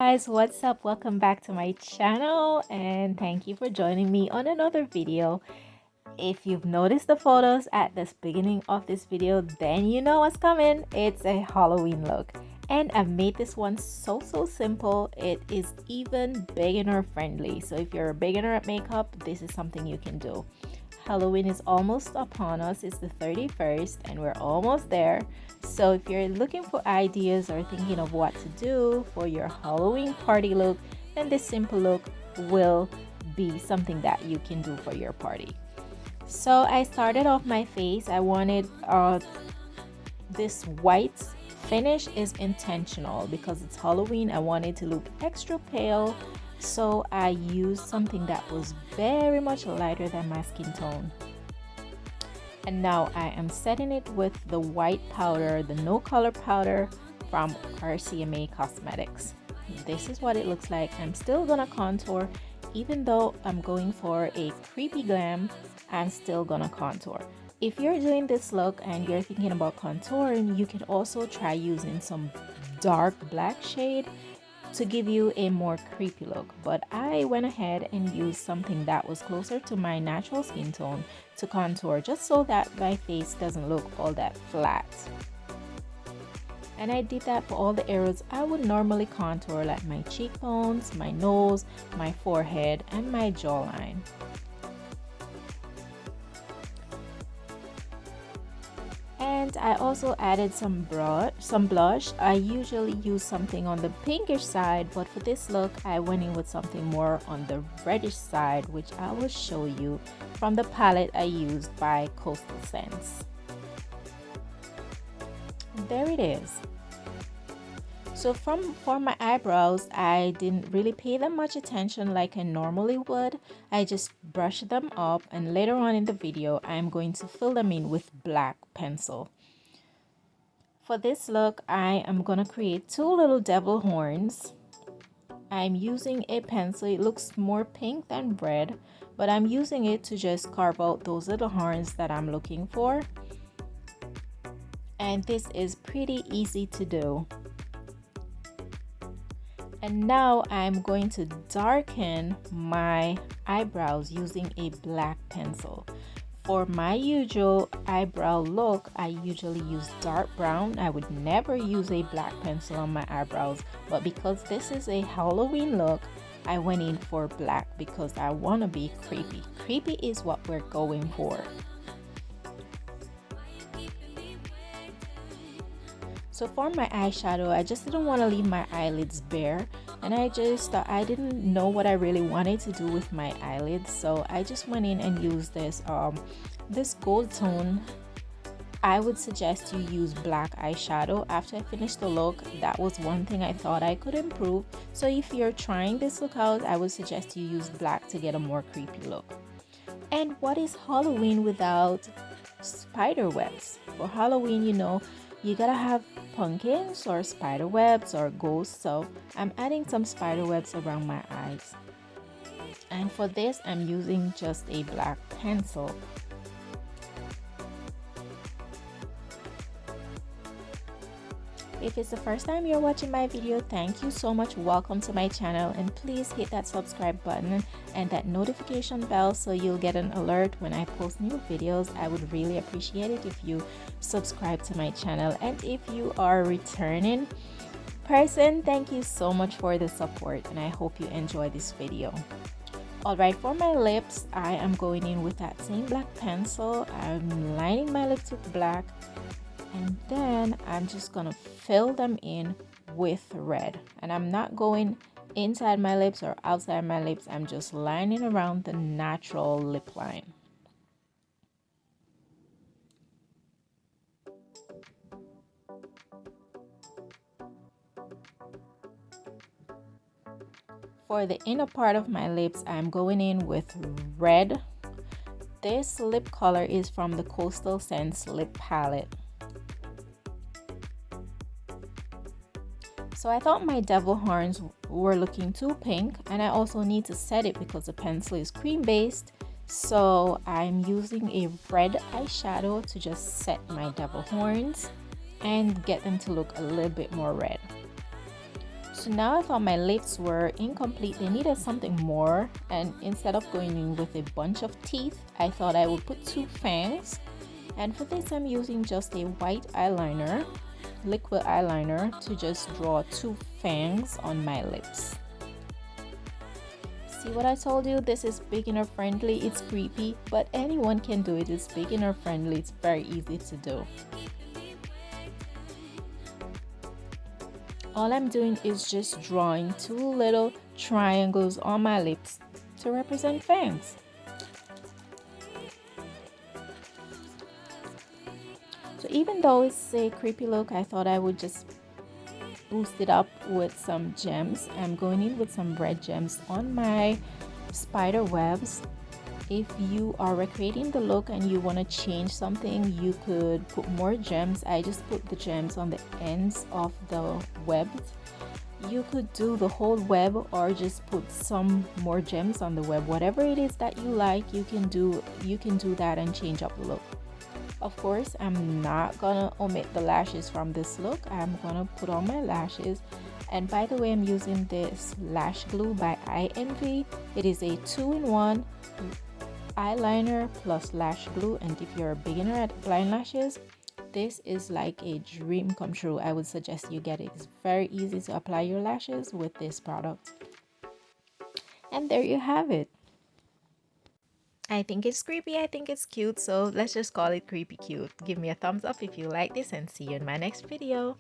Guys, what's up? Welcome back to my channel and thank you for joining me on another video. If you've noticed the photos at the beginning of this video, then you know what's coming. It's a Halloween look, and I've made this one so simple. It is even beginner friendly, so if you're a beginner at makeup, this is something you can do. Halloween is almost upon us. It's the 31st and we're almost there. So if you're looking for ideas or thinking of what to do for your Halloween party look, then this simple look will be something that you can do for your party. So I started off my face. I wanted this white finish is intentional because it's Halloween. I wanted to look extra pale, so I used something that was very much lighter than my skin tone. And now I am setting it with the white powder, the no color powder from RCMA Cosmetics. This is what it looks like. I'm still gonna contour. Even though I'm going for a creepy glam, I'm still gonna contour. If you're doing this look and you're thinking about contouring, you can also try using some dark black shade to give you a more creepy look, but I went ahead and used something that was closer to my natural skin tone to contour, just so that my face doesn't look all that flat. And I did that for all the areas I would normally contour, like my cheekbones, my nose, my forehead, and my jawline. And I also added some blush. I usually use something on the pinkish side, but for this look I went in with something more on the reddish side, which I will show you from the palette I used by Coastal Scents. There it is. So for my eyebrows, I didn't really pay them much attention like I normally would. I just brushed them up, and later on in the video I'm going to fill them in with black pencil. For this look, I am gonna create two little devil horns. I'm using a pencil. It looks more pink than red, but I'm using it to just carve out those little horns that I'm looking for. And this is pretty easy to do. And now I'm going to darken my eyebrows using a black pencil. For my usual eyebrow look, I usually use dark brown. I would never use a black pencil on my eyebrows, but because this is a Halloween look, I went in for black because I want to be creepy. Creepy is what we're going for. So for my eyeshadow, I just didn't want to leave my eyelids bare, and I didn't know what I really wanted to do with my eyelids, so I just went in and used this gold tone. I would suggest you use black eyeshadow. After I finished the look, that was one thing I thought I could improve. So if you're trying this look out, I would suggest you use black to get a more creepy look. And what is Halloween without spider webs? For Halloween, you know, you gotta have pumpkins or spider webs or ghosts, so I'm adding some spider webs around my eyes. And for this, I'm using just a black pencil. If it's the first time you're watching my video, thank you so much. Welcome to my channel, and please hit that subscribe button and that notification bell so you'll get an alert when I post new videos. I would really appreciate it if you subscribe to my channel, and if you are a returning person, thank you so much for the support, and I hope you enjoy this video. Alright, for my lips, I am going in with that same black pencil. I'm lining my lips with black, and then I'm just gonna fill them in with red, and I'm not going inside my lips or outside my lips. I'm just lining around the natural lip line. For the inner part of my lips, I'm going in with red. This lip color is from the Coastal Scents lip palette. So I thought my devil horns were looking too pink, and I also need to set it because the pencil is cream based. So I'm using a red eyeshadow to just set my devil horns and get them to look a little bit more red. So now I thought my lips were incomplete. They needed something more, and instead of going in with a bunch of teeth, I thought I would put two fangs. And for this, I'm using just a white eyeliner, liquid eyeliner, to just draw two fangs on my lips. See what I told you? This is beginner friendly. It's creepy, but anyone can do it. It's beginner friendly. It's very easy to do. All I'm doing is just drawing two little triangles on my lips to represent fangs. So even though it's a creepy look, I thought I would just boost it up with some gems. I'm going in with some red gems on my spider webs. If you are recreating the look and you want to change something, you could put more gems. I just put the gems on the ends of the web. You could do the whole web or just put some more gems on the web. Whatever it is that you like, you can do that and change up the look. Of course, I'm not gonna omit the lashes from this look. I'm gonna put on my lashes. And by the way, I'm using this lash glue by INV. It is a 2-in-1 eyeliner plus lash glue, and if you're a beginner at applying lashes, this is like a dream come true. I would suggest you get it. It's very easy to apply your lashes with this product. And there you have it. I think it's creepy, I think it's cute, so let's just call it creepy cute. Give me a thumbs up if you like this, and see you in my next video.